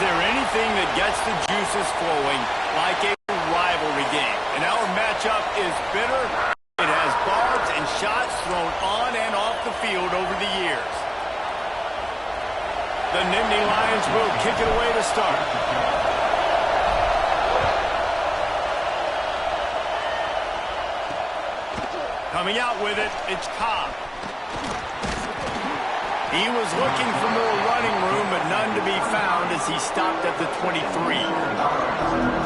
there anything that gets the juices flowing like a rivalry game? And our matchup is bitter. It has barbs and shots thrown on and off the field over the years. The Nittany Lions will kick it away to start. Coming out with it, it's Cobb. He was looking for more running room, but none to be found as he stopped at the 23.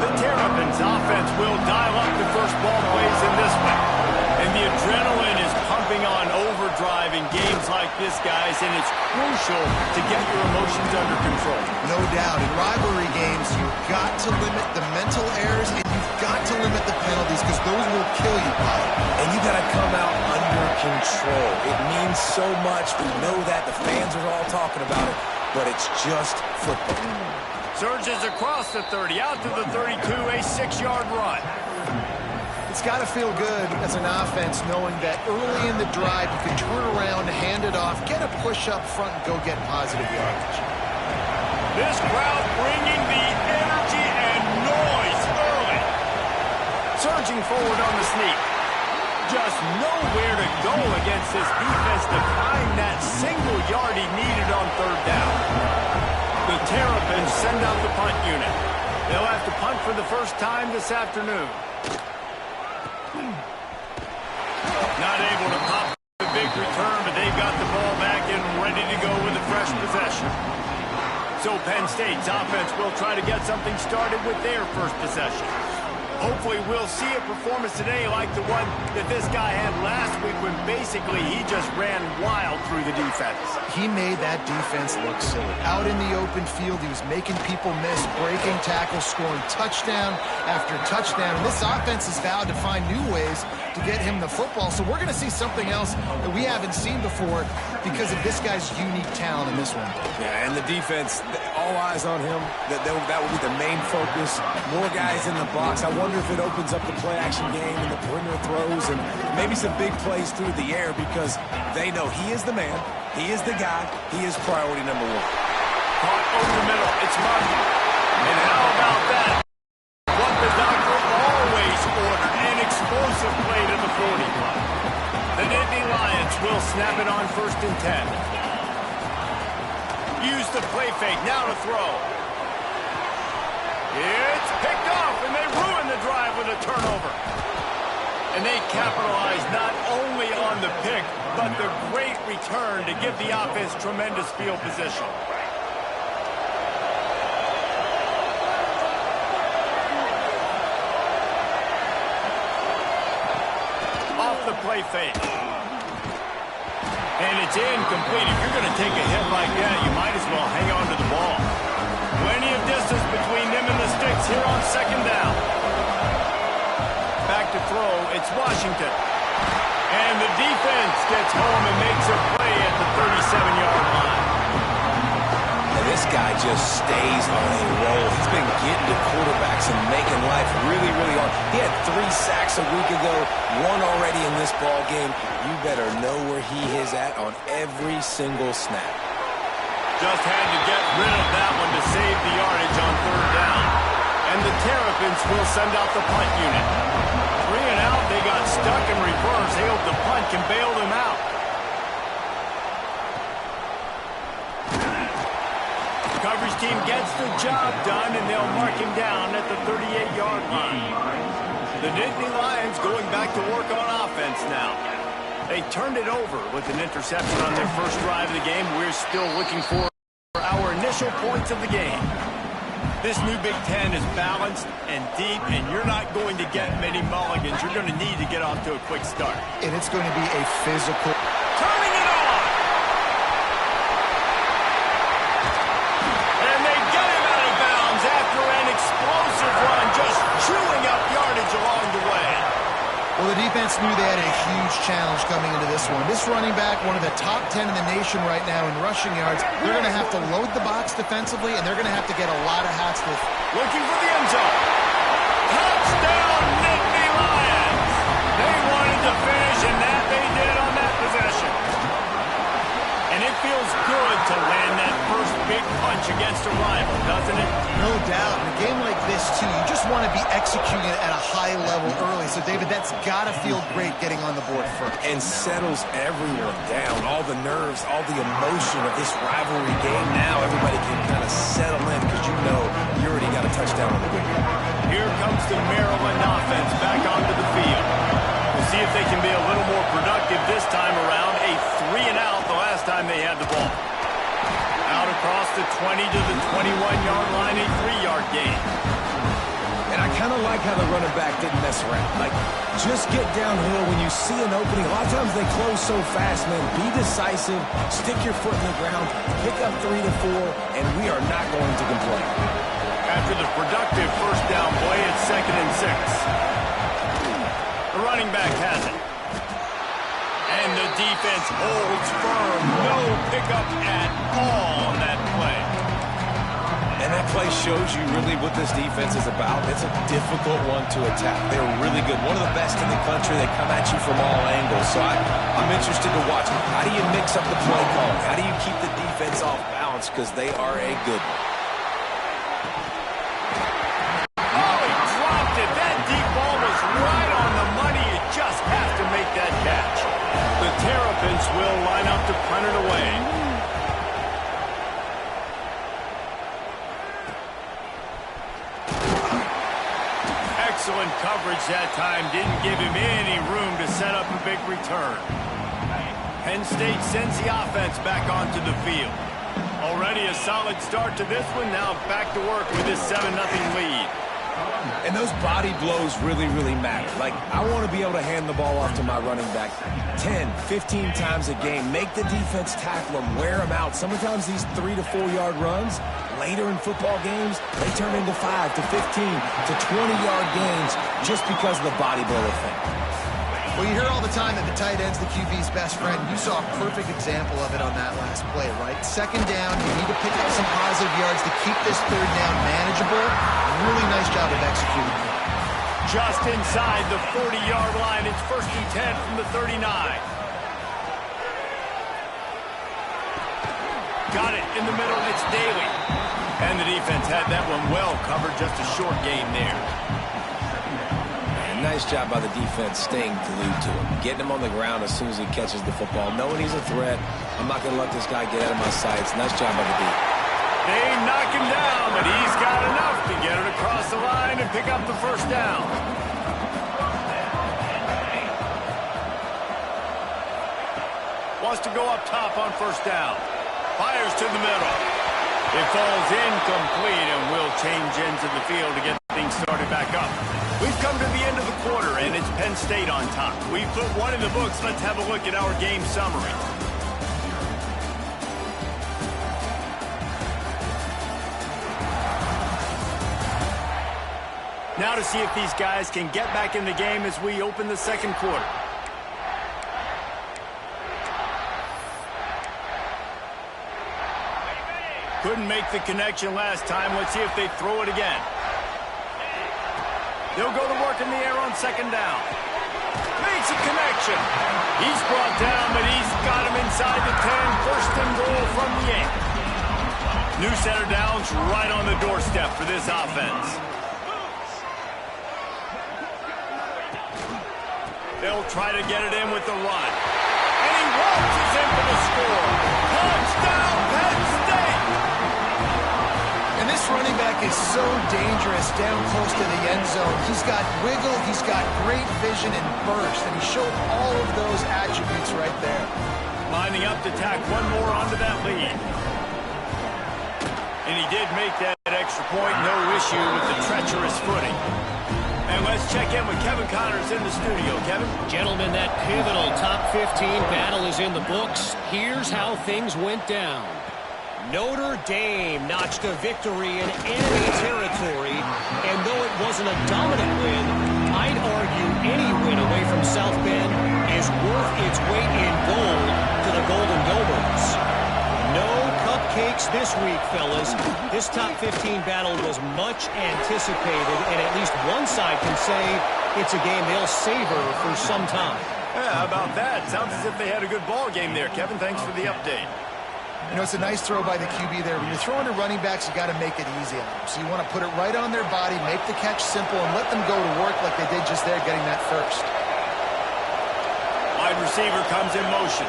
The Terrapins offense will dial up the first ball plays in this one. And the adrenaline is pumping on overdrive in games like this, guys, and it's crucial to get your emotions under control. No doubt. In rivalry games, you've got to limit the mental errors, and you've got to limit the penalties because those will kill you, Bob. And you got to come out under control. It means so much. We know that. The fans are all talking about it, but it's just football. Surges across the 30, out to the 32, a 6-yard run. It's got to feel good as an offense knowing that early in the drive you can turn around, hand it off, get a push up front, and go get positive yardage. This crowd bringing the energy and noise early. Surging forward on the sneak. Just nowhere to go against this defense to find that single yard he needed on third down. The Terrapins send out the punt unit. They'll have to punt for the first time this afternoon. Not able to pop the big return, but they've got the ball back and ready to go with a fresh possession. So Penn State's offense will try to get something started with their first possession. Hopefully we'll see a performance today like the one that this guy had last week when basically he just ran wild through the defense. He made that defense look silly. Out in the open field, he was making people miss, breaking tackles, scoring touchdown after touchdown. And this offense has vowed to find new ways to get him the football. So we're going to see something else that we haven't seen before because of this guy's unique talent in this one. Yeah, and the defense, all eyes on him. That will be the main focus. More guys in the box. I wonder if it opens up the play-action game and the perimeter throws and maybe some big plays through the air because they know he is the man, he is the guy, he is priority number one. Caught over the middle, it's Martin. And how about that? What the doctor always ordered, an explosive play to the 40. The Nittany Lions will snap it on 1st and 10. Use the play fake, now to throw. It's picked off, and they ruin the drive with a turnover. And they capitalize not only on the pick, but the great return to give the offense tremendous field position. Off the play fake. And it's incomplete. If you're going to take a hit like that, you might as well hang on to the ball. Plenty of distance between them and the sticks here on 2nd down. Back to throw, it's Washington. And the defense gets home and makes a play at the 37-yard line. And this guy just stays on a roll. He's been getting to quarterbacks and making life really, really hard. He had 3 sacks a week ago, 1 already in this ball game. You better know where he is at on every single snap. Just had to get rid of that one to save the yardage on 3rd down. And the Terrapins will send out the punt unit. 3 and out, they got stuck in reverse. They hope the punt can bail them out. The coverage team gets the job done, and they'll mark him down at the 38-yard line. The Nittany Lions going back to work on offense now. They turned it over with an interception on their first drive of the game. We're still looking for our initial points of the game. This new Big Ten is balanced and deep, and you're not going to get many mulligans. You're going to need to get off to a quick start. And it's going to be a physical... Turning it on! And they get him out of bounds after an explosive run, just chewing up yardage along the way. Well, the defense knew they had a huge challenge coming into this one. This running back, one of the top 10 in the nation right now in rushing yards, they're going to have to load the box defensively, and they're going to have to get a lot of hats. Looking for the end zone. Touchdown, Nittany Lions! They wanted to finish, and that they did on that possession. And it feels good to land that first big punch advantage against a rival, doesn't it? No doubt. In a game like this, too, you just want to be executing it at a high level early. So, David, that's got to feel great getting on the board first. And settles everyone down. All the nerves, all the emotion of this rivalry game. Now everybody can kind of settle in because you know you already got a touchdown on the way. Here comes the Maryland offense back onto the field. We'll see if they can be a little more productive this time around. A 3-and-out the last time they had the ball. Out across the 20 to the 21-yard line, a 3-yard gain. And I kind of like how the running back didn't mess around. Like, just get downhill when you see an opening. A lot of times they close so fast, man. Be decisive, stick your foot in the ground, pick up 3 to 4, and we are not going to complain. After the productive first down play, it's 2nd and 6. The running back has it. And the defense holds firm. No pickup at all on that play. And that play shows you really what this defense is about. It's a difficult one to attack. They're really good. One of the best in the country. They come at you from all angles. So I'm interested to watch. How do you mix up the play call? How do you keep the defense off balance? Because they are a good one. Oh, he dropped it. That deep ball was right on the money. You just have to make that catch. The Terrapins will line up to punt it away. Excellent coverage that time. Didn't give him any room to set up a big return. Penn State sends the offense back onto the field. Already a solid start to this one. Now back to work with this 7-0 lead. And those body blows really, really matter. Like, I want to be able to hand the ball off to my running back 10, 15 times a game. Make the defense tackle them, wear them out. Sometimes these 3 to 4 yard runs, later in football games, they turn into 5 to 15 to 20-yard gains just because of the body blow effect. Well, you hear all the time that the tight end's the QB's best friend. You saw a perfect example of it on that last play, right? 2nd down, you need to pick up some positive yards to keep this 3rd down manageable. Really nice job of executing. Just inside the 40-yard line, it's 1st and 10 from the 39. Got it in the middle, it's Daly. And the defense had that one well covered, just a short game there. Nice job by the defense staying glued to him. Getting him on the ground as soon as he catches the football. Knowing he's a threat. I'm not going to let this guy get out of my sights. Nice job by the D. They knock him down, but he's got enough to get it across the line and pick up the 1st down. Wants to go up top on 1st down. Fires to the middle. It falls incomplete and will change ends of the field to get things started back up. We've come to the end of the quarter, and it's Penn State on top. We've put one in the books. Let's have a look at our game summary. Now to see if these guys can get back in the game as we open the 2nd quarter. Couldn't make the connection last time. Let's see if they throw it again. They'll go to work in the air on 2nd down. Makes a connection. He's brought down, but he's got him inside the 10. 1st and goal from the 8. New center downs right on the doorstep for this offense. They'll try to get it in with the run. And he waltzes in for the score. Touchdown, Penn State! And this running back is so dangerous down close to the end zone. He's got wiggle, he's got great vision and burst, and he showed all of those attributes right there. Lining up to tack one more onto that lead. And he did make that extra point, no issue with the treacherous footing. And let's check in with Kevin Connors in the studio. Kevin? Gentlemen, that pivotal top 15 battle is in the books. Here's how things went down. Notre Dame notched a victory in enemy territory, and though it wasn't a dominant win, I'd argue any win away from South Bend is worth its weight in gold to the Golden Gophers. No cupcakes this week, fellas. This top 15 battle was much anticipated, and at least one side can say it's a game they'll savor for some time. Yeah, how about that? Sounds as if they had a good ball game there, Kevin. Thanks for the update. You know, it's a nice throw by the QB there. When you're throwing to running backs, you got to make it easy on them. So you want to put it right on their body, make the catch simple, and let them go to work like they did just there, getting that first. Wide receiver comes in motion.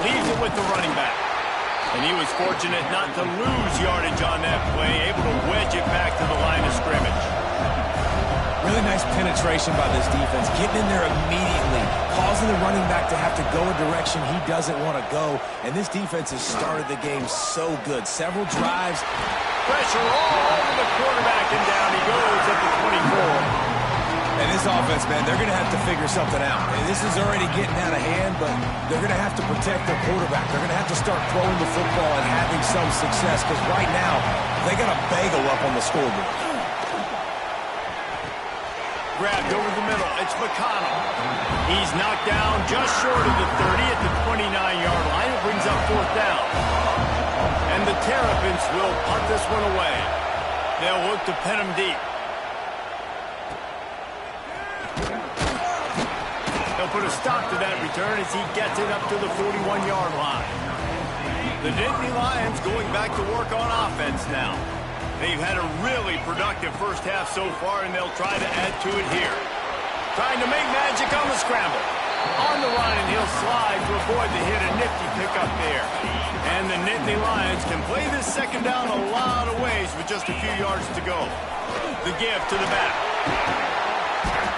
Leaves it with the running back. And he was fortunate not to lose yardage on that play, able to wedge it back to the line of scrimmage. Really nice penetration by this defense, getting in there immediately, causing the running back to have to go a direction he doesn't want to go. And this defense has started the game so good. Several drives. Pressure all over the quarterback, and down he goes at the 24. And this offense, man, they're going to have to figure something out. And this is already getting out of hand, but they're going to have to protect their quarterback. They're going to have to start throwing the football and having some success, because right now they got a bagel up on the scoreboard. Grabbed over the middle. It's McConnell. He's knocked down just short of the 30 at the 29-yard line. It brings up fourth down. And the Terrapins will punt this one away. They'll look to pin him deep. They'll put a stop to that return as he gets it up to the 41-yard line. The Nittany Lions going back to work on offense now. They've had a really productive first half so far, and they'll try to add to it here. Trying to make magic on the scramble. On the run, and he'll slide to avoid the hit. A nifty pickup there. And the Nittany Lions can play this second down a lot of ways with just a few yards to go. The give to the back.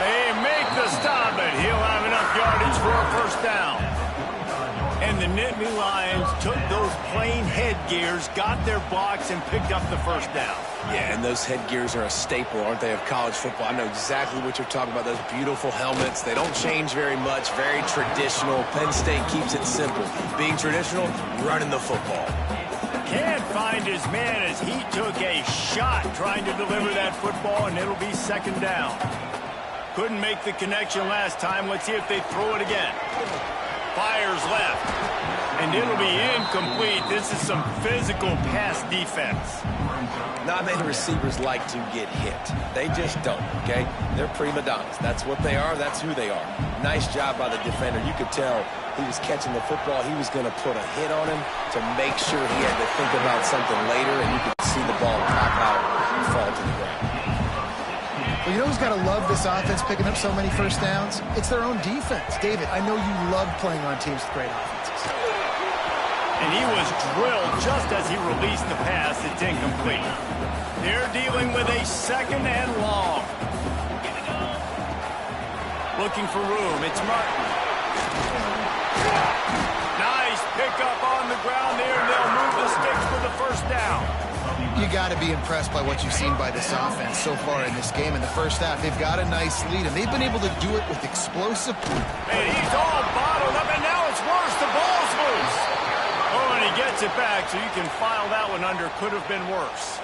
They make the stop, but he'll have enough yardage for a first down. And the Nittany Lions took those plain headgears, got their blocks, and picked up the first down. Yeah, and those headgears are a staple, aren't they, of college football? I know exactly what you're talking about, those beautiful helmets. They don't change very much, very traditional. Penn State keeps it simple. Being traditional, running the football. Can't find his man as he took a shot trying to deliver that football, and it'll be second down. Couldn't make the connection last time. Let's see if they throw it again. Fires left, and it'll be incomplete. This is some physical pass defense. Not many receivers like to get hit. They just don't, okay? They're prima donnas. That's what they are. That's who they are. Nice job by the defender. You could tell he was catching the football. He was going to put a hit on him to make sure he had to think about something later, and you could see the ball pop out and fall to the ground. Well, you know who's got to love this offense picking up so many first downs? It's their own defense. David, I know you love playing on teams with great offenses. And he was drilled just as he released the pass. It's incomplete. They're dealing with a second and long. Looking for room. It's Martin. Nice pickup on the ground there, and they'll move the sticks for the first down. You got to be impressed by what you've seen by this offense so far in this game. In the first half, they've got a nice lead, and they've been able to do it with explosive. And he's all bottled up, and now it's worse. The ball's loose. Oh, and he gets it back, so you can file that one under. Could have been worse.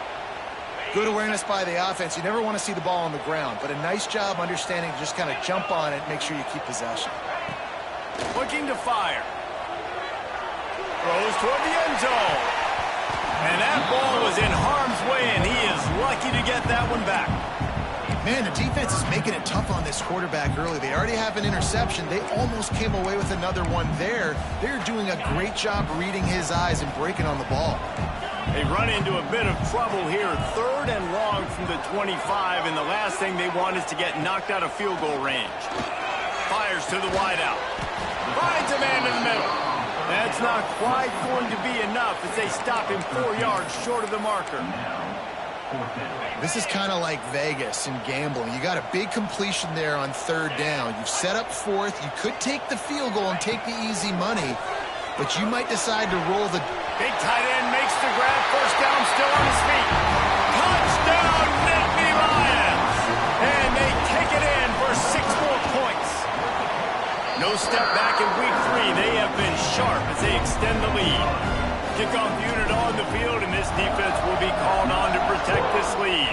Good awareness by the offense. You never want to see the ball on the ground, but a nice job understanding to just kind of jump on it, make sure you keep possession. Looking to fire. Throws toward the end zone. And that ball was in harm's way, and he is lucky to get that one back. Man, the defense is making it tough on this quarterback early. They already have an interception. They almost came away with another one there. They're doing a great job reading his eyes and breaking on the ball. They run into a bit of trouble here. Third and long from the 25, and the last thing they want is to get knocked out of field goal range. Fires to the wideout. Finds a man in the middle. That's not quite going to be enough as they stop him 4 yards short of the marker. This is kind of like Vegas in gambling. You got a big completion there on third down. You've set up fourth. You could take the field goal and take the easy money, but you might decide to roll the... Big tight end makes the grab. First down, still on his feet. Touchdown, Nittany Lions! And they take it in for 6 more points. No step back in week 3. They have been sharp as they extend the lead. Kickoff unit on the field, and this defense will be called on to protect this lead.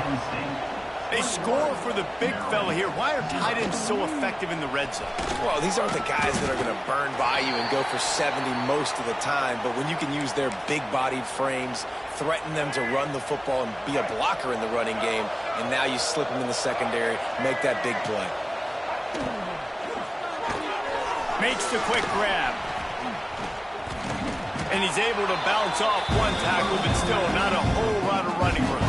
They score for the big fella here. Why are tight ends so effective in the red zone? Well, these aren't the guys that are going to burn by you and go for 70 most of the time, but when you can use their big-bodied frames, threaten them to run the football and be a blocker in the running game, and now you slip them in the secondary, make that big play. Makes the quick grab. And he's able to bounce off one tackle, but still not a whole lot of running room.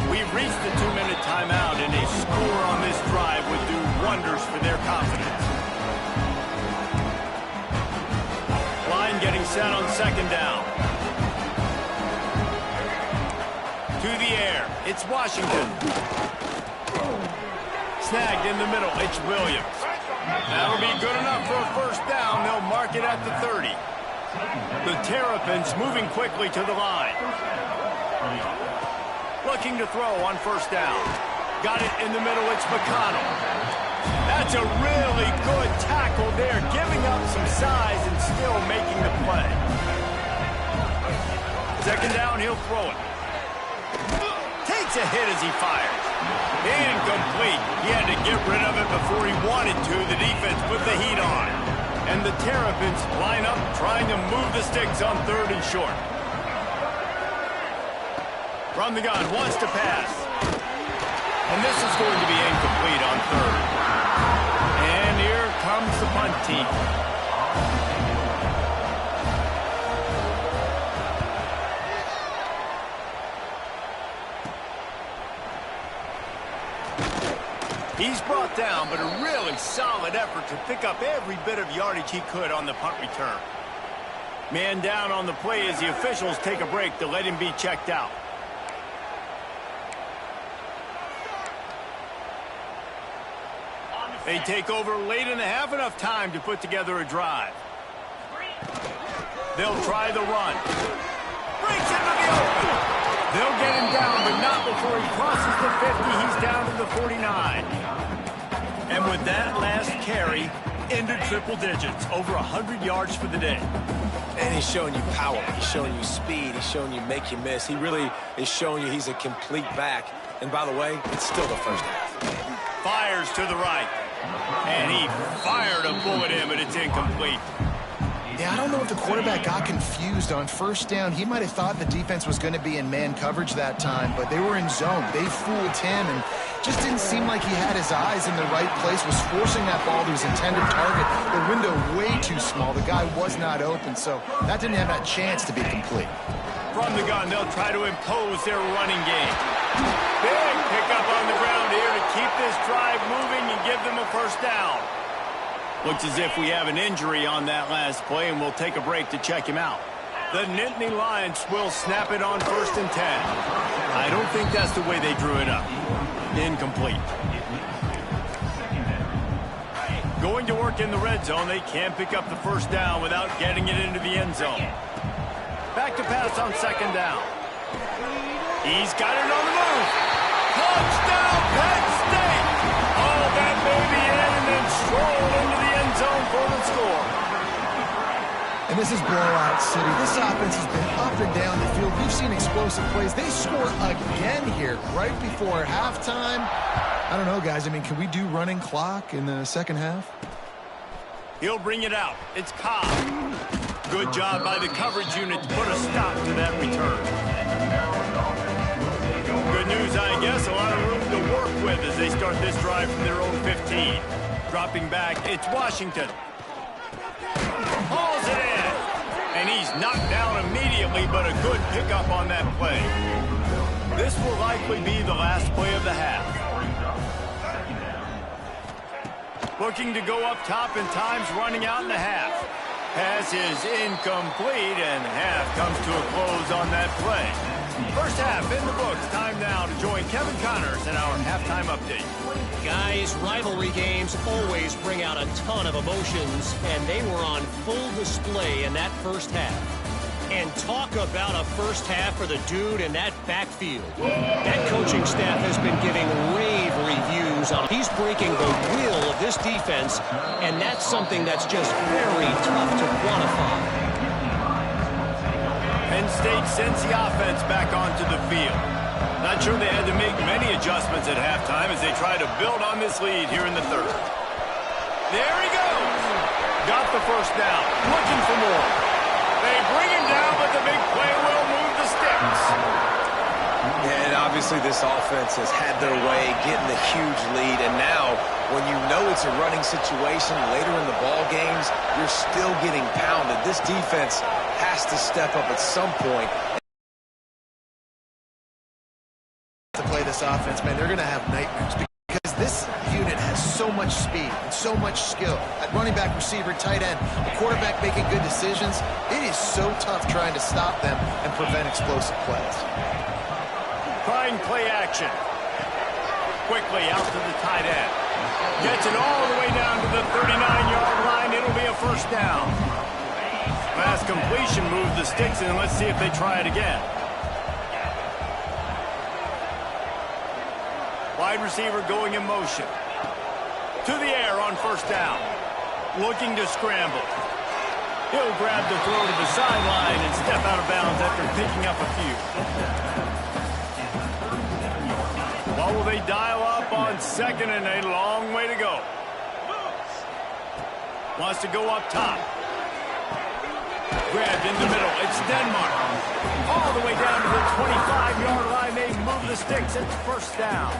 We've reached the 2-minute timeout, and a score on this drive would do wonders for their confidence. Line getting set on second down. To the air, it's Washington. Snagged in the middle, it's Williams. That'll be good enough for a first down. They'll mark it at the 30. The Terrapins moving quickly to the line. Looking to throw on first down. Got it in the middle, it's McConnell. That's a really good tackle there, giving up some size and still making the play. Second down, he'll throw it. Takes a hit as he fires. Incomplete. He had to get rid of it before he wanted to. The defense put the heat on. And the Terrapins line up trying to move the sticks on third and short. From the gun, wants to pass. And this is going to be incomplete on third. And here comes the punt team. He's brought down, but a really solid effort to pick up every bit of yardage he could on the punt return. Man down on the play as the officials take a break to let him be checked out. They take over late in the half, enough time to put together a drive. They'll try the run. Breaks into the open. They'll get him down, but not before he crosses the 50. He's down to the 49. And with that last carry, into triple digits, over 100 yards for the day. And he's showing you power. He's showing you speed. He's showing you make you miss. He really is showing you he's a complete back. And by the way, it's still the first half. Fires to the right. And he fired a bullet in, but it's incomplete. Yeah, I don't know if the quarterback got confused on first down. He might have thought the defense was going to be in man coverage that time, but they were in zone. They fooled him, and just didn't seem like he had his eyes in the right place, was forcing that ball to his intended target. The window way too small. The guy was not open, so that didn't have that chance to be complete. From the gun, they'll try to impose their running game. Big pickup on the ground here to keep this drive moving and give them a first down. Looks as if we have an injury on that last play, and we'll take a break to check him out. The Nittany Lions will snap it on first and 10. I don't think that's the way they drew it up. Incomplete. Going to work in the red zone. They can't pick up the first down without getting it into the end zone. Back to pass on second down. He's got it on the move. Touchdown, Penn State! Oh, that may be it, and then stroll into the end zone for the score. And this is blowout city. This offense has been up and down the field. We've seen explosive plays. They score again here right before halftime. I don't know, guys. I mean, can we do running clock in the second half? He'll bring it out. It's Cobb. Good job by the coverage unit to put a stop to that return. Good news, I guess. A lot of room to work with as they start this drive from their own 15. Dropping back, it's Washington. Hauls it in. And he's knocked down immediately, but a good pickup on that play. This will likely be the last play of the half. Looking to go up top, and time's running out in the half. Pass is incomplete, and half comes to a close on that play. First half in the books. Time now to join Kevin Connors in our halftime update. Guys, rivalry games always bring out a ton of emotions, and they were on full display in that first half. And talk about a first half for the dude in that backfield. That coaching staff has been giving rave reviews on. He's breaking the will of this defense, and that's something that's just very tough to quantify. Penn State sends the offense back onto the field. Not sure they had to make many adjustments at halftime as they try to build on this lead here in the third. There he goes. Got the first down. Looking for more. They bring him down, but the big play will move the sticks. Yeah, it obviously Obviously, this offense has had their way, getting the huge lead, and now when you know it's a running situation later in the ball games, you're still getting pounded. This defense has to step up at some point. To play this offense, man, they're going to have nightmares because this unit has so much speed and so much skill at running back, receiver, tight end, the quarterback making good decisions. It is so tough trying to stop them and prevent explosive plays. Trying play action. Quickly out to the tight end. Gets it all the way down to the 39-yard line. It'll be a first down. Last completion moved the sticks in. Let's see if they try it again. Wide receiver going in motion. To the air on first down. Looking to scramble. He'll grab the throw to the sideline and step out of bounds after picking up a few. What will they dial up on second and a long way to go? Wants to go up top. Grabbed in the middle. It's Denmark. All the way down to the 25-yard line. They move the sticks. It's first down.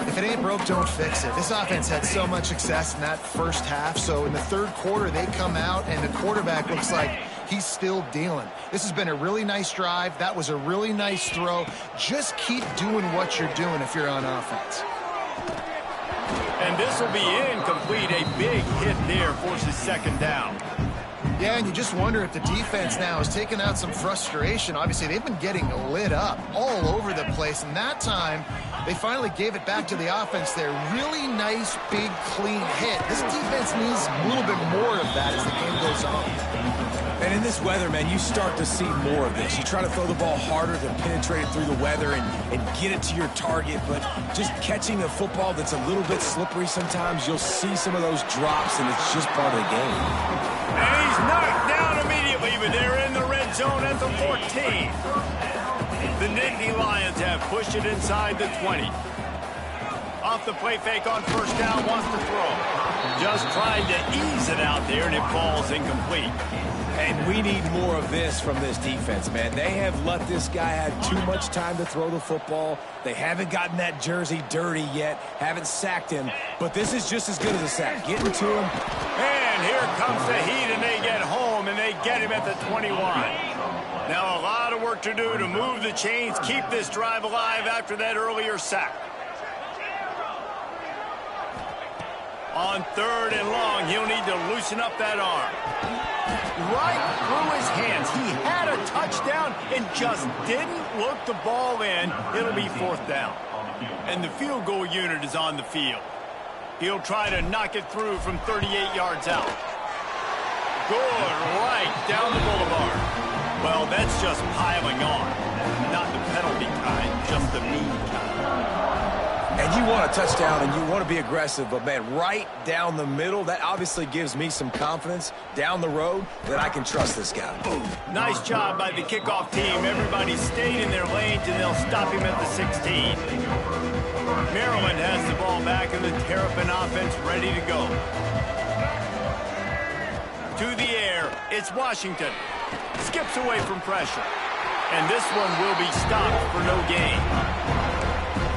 If it ain't broke, don't fix it. This offense had so much success in that first half, so in the third quarter they come out and the quarterback looks like he's still dealing. This has been a really nice drive. That was a really nice throw. Just keep doing what you're doing if you're on offense. And this will be incomplete. A big hit there forces second down. Yeah, and you just wonder if the defense now has taken out some frustration. Obviously, they've been getting lit up all over the place, and that time they finally gave it back to the offense there. Really nice, big, clean hit. This defense needs a little bit more of that as the game goes on. And in this weather, man, you start to see more of this. You try to throw the ball harder to penetrate it through the weather and get it to your target, but just catching a football that's a little bit slippery sometimes, you'll see some of those drops, and it's just part of the game. And he's knocked down immediately, but they're in the red zone at the 14. The Nittany Lions have pushed it inside the 20. Off the play fake on first down, wants to throw. Just trying to ease it out there, and it falls incomplete. And we need more of this from this defense, man. They have let this guy have too much time to throw the football. They haven't gotten that jersey dirty yet, haven't sacked him. But this is just as good as a sack. Getting to him. And here comes the heat, and they get home, and they get him at the 21. Now a lot of work to do to move the chains, keep this drive alive after that earlier sack. On third and long, he'll need to loosen up that arm. Right through his hands. He had a touchdown and just didn't look the ball in. It'll be fourth down. And the field goal unit is on the field. He'll try to knock it through from 38 yards out. Good, right down the boulevard. Well, that's just piling on. Not the penalty kind, just the mean kind. And you want a touchdown and you want to be aggressive, but, man, right down the middle, that obviously gives me some confidence down the road that I can trust this guy. Nice job by the kickoff team. Everybody stayed in their lanes, and they'll stop him at the 16. Maryland has the ball back, and the Terrapin offense ready to go. To the air, it's Washington. Skips away from pressure. And this one will be stopped for no gain.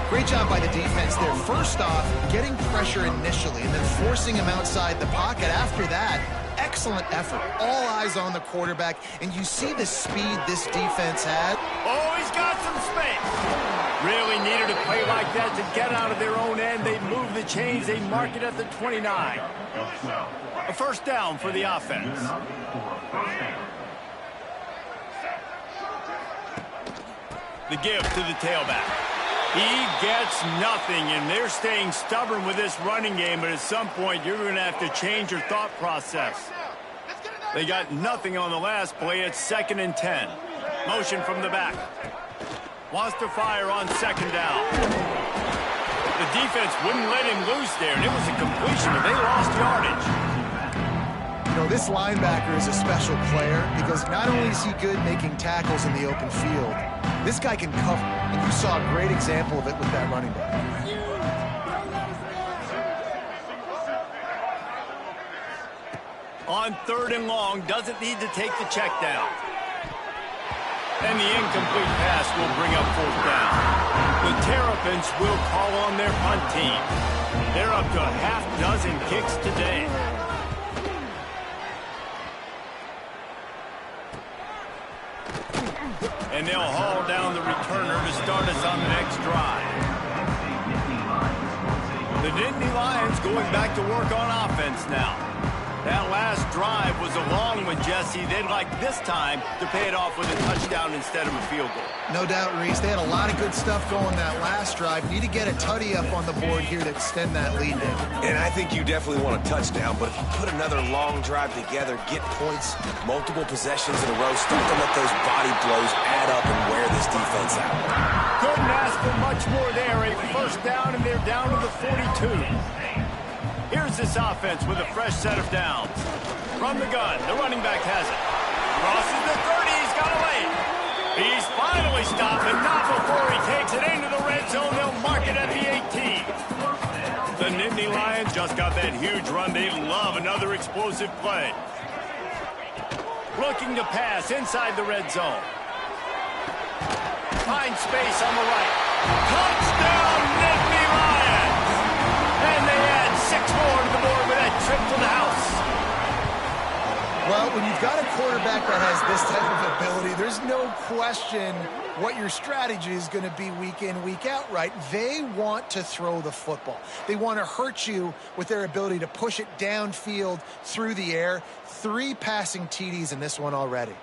Great job by the defense there. First off, getting pressure initially and then forcing him outside the pocket. After that, excellent effort. All eyes on the quarterback, and you see the speed this defense had. Oh, he's got some space. Really needed a play like that to get out of their own end. They move the chains. They mark it at the 29. A first down for the offense. The give to the tailback. He gets nothing, and they're staying stubborn with this running game, but at some point you're going to have to change your thought process. They got nothing on the last play. It's 2nd and 10. Motion from the back. Wants to fire on second down. The defense wouldn't let him loose there, and it was a completion, but they lost yardage. You know, this linebacker is a special player because not only is he good making tackles in the open field, this guy can cover, and you saw a great example of it with that running back. On third and long, doesn't need to take the check down. And the incomplete pass will bring up fourth down. The Terrapins will call on their punt team. They're up to a half dozen kicks today. And they'll haul down the returner to start us on the next drive. The Nittany Lions going back to work on offense now. That last drive was a long one, Jesse. They'd like this time to pay it off with a touchdown instead of a field goal. No doubt, Reese. They had a lot of good stuff going that last drive. Need to get a tutty up on the board here to extend that lead now. And I think you definitely want a touchdown, but if you put another long drive together, get points, multiple possessions in a row, start to let those body blows add up and wear this defense out. Couldn't ask for much more there. A first down, and they're down to the 42. Here's this offense with a fresh set of downs. From the gun, the running back has it. Crosses the 30, he's got away. He's finally stopped, and not before he takes it into the red zone. They'll mark it at the 18. The Nittany Lions just got that huge run. They love another explosive play. Looking to pass inside the red zone. Finds space on the right. Touchdown, Nittany Lions! And they add 6 more to the board with that trip to the house. Well, when you've got a quarterback that has this type of ability, there's no question what your strategy is going to be week in, week out, right? They want to throw the football. They want to hurt you with their ability to push it downfield through the air. 3 passing TDs in this one already.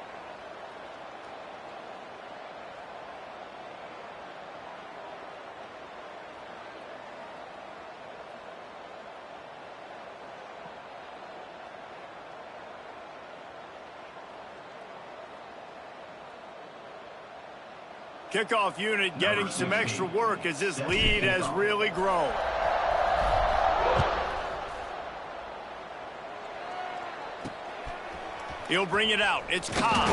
Kickoff unit getting some extra work as this lead has really grown. He'll bring it out. It's Cobb.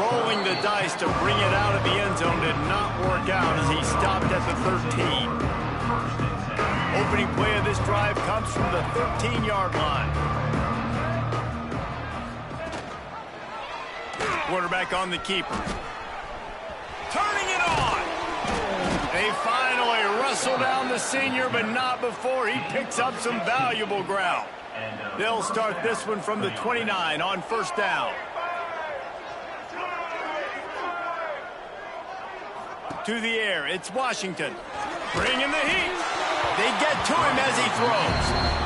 Rolling the dice to bring it out of the end zone did not work out as he stopped at the 13. Opening play of this drive comes from the 13-yard line. Quarterback on the keeper. Turning it on. They finally wrestle down the senior, but not before he picks up some valuable ground. They'll start this one from the 29 on first down. To the air, it's Washington. Bringing the heat. They get to him as he throws.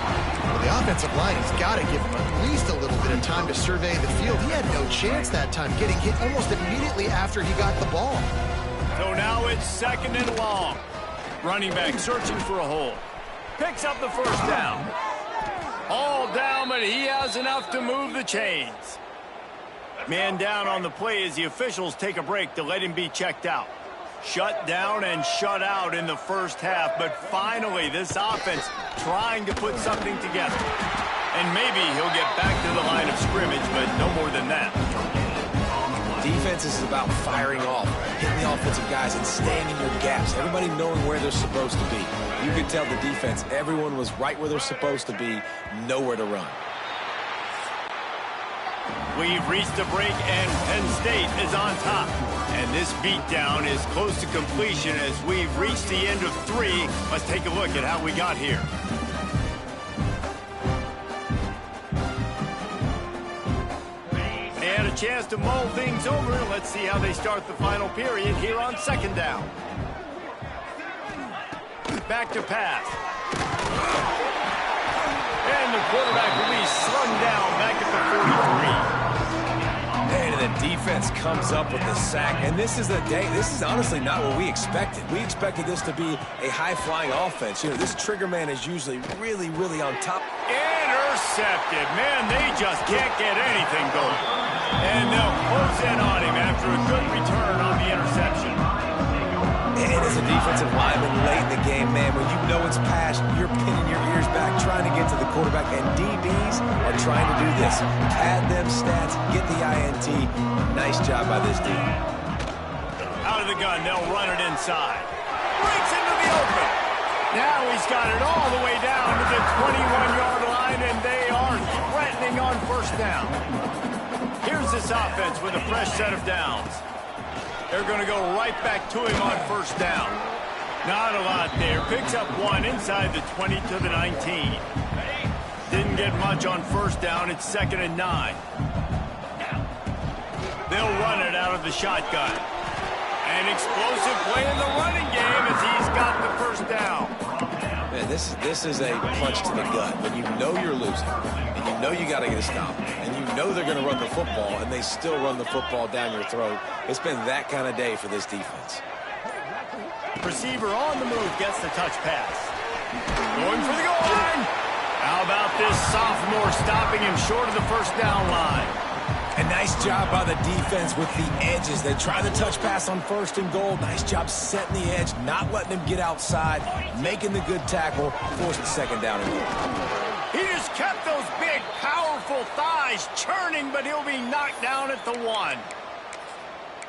Well, the offensive line has got to give him at least a little bit of time to survey the field. He had no chance that time, getting hit almost immediately after he got the ball. So now it's second and long. Running back searching for a hole. Picks up the first down. All down, but he has enough to move the chains. Man down on the play as the officials take a break to let him be checked out. Shut down and shut out in the first half, but finally this offense trying to put something together. And maybe he'll get back to the line of scrimmage, but no more than that. Defense is about firing off, hitting the offensive guys and staying in your gaps, everybody knowing where they're supposed to be. You could tell the defense, everyone was right where they're supposed to be, nowhere to run. We've reached a break, and Penn State is on top. And this beatdown is close to completion as we've reached the end of 3. Let's take a look at how we got here. They had a chance to mull things over. Let's see how they start the final period here on second down. Back to pass. And the quarterback will be slung down back at the 43. And the defense comes up with the sack. And this is honestly not what we expected. We expected this to be a high-flying offense. You know, this trigger man is usually really, really on top. Intercepted. Man, they just can't get anything going. And they'll close in on him after a good return on the interception. And as a defensive lineman late in the game, man, when you know it's past, you're pinning your ears back, trying to get to the quarterback, and DBs are trying to do this. Pad them stats, get the INT. Nice job by this team. Out of the gun, they'll run it inside. Breaks into the open. Now he's got it all the way down to the 21-yard line, and they are threatening on first down. Here's this offense with a fresh set of downs. They're going to go right back to him on first down. Not a lot there. Picks up one inside the 20 to the 19. Didn't get much on first down. It's 2nd and 9. They'll run it out of the shotgun. An explosive play in the running game as he's got the first down. Man, this is a punch to the gut. When you know you're losing, and you know you got to get a stop, and you know they're going to run the football, and they still run the football down your throat. It's been that kind of day for this defense. Receiver on the move gets the touch pass. Going for the goal line. How about this sophomore stopping him short of the first down line? A nice job by the defense with the edges. They try the touch pass on 1st and goal. Nice job setting the edge, not letting him get outside, making the good tackle, forced the 2nd down and goal. He just kept those big, powerful thighs churning, but he'll be knocked down at the 1.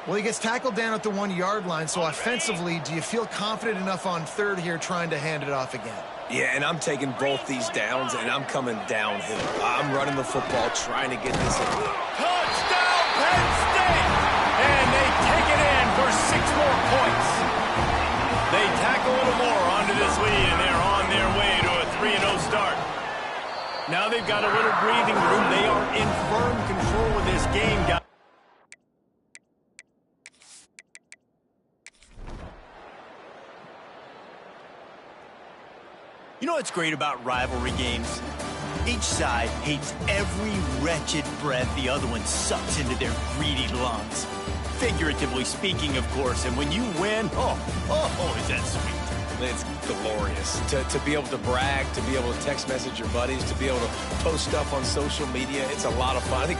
Well, he gets tackled down at the 1-yard line, so offensively, do you feel confident enough on 3rd here trying to hand it off again? Yeah, and I'm taking both these downs, and I'm coming downhill. I'm running the football, trying to get this in. Touchdown, Penn State! And they take it in for 6 more points. They tack a little more onto this lead, and they're on their way to a 3-0 start. Now they've got a little breathing room. They are in firm control of this game, guys. You know what's great about rivalry games? Each side hates every wretched breath the other one sucks into their greedy lungs. Figuratively speaking, of course, and when you win, oh, is that sweet. It's glorious. To be able to brag, to be able to text message your buddies, to be able to post stuff on social media, it's a lot of fun. I think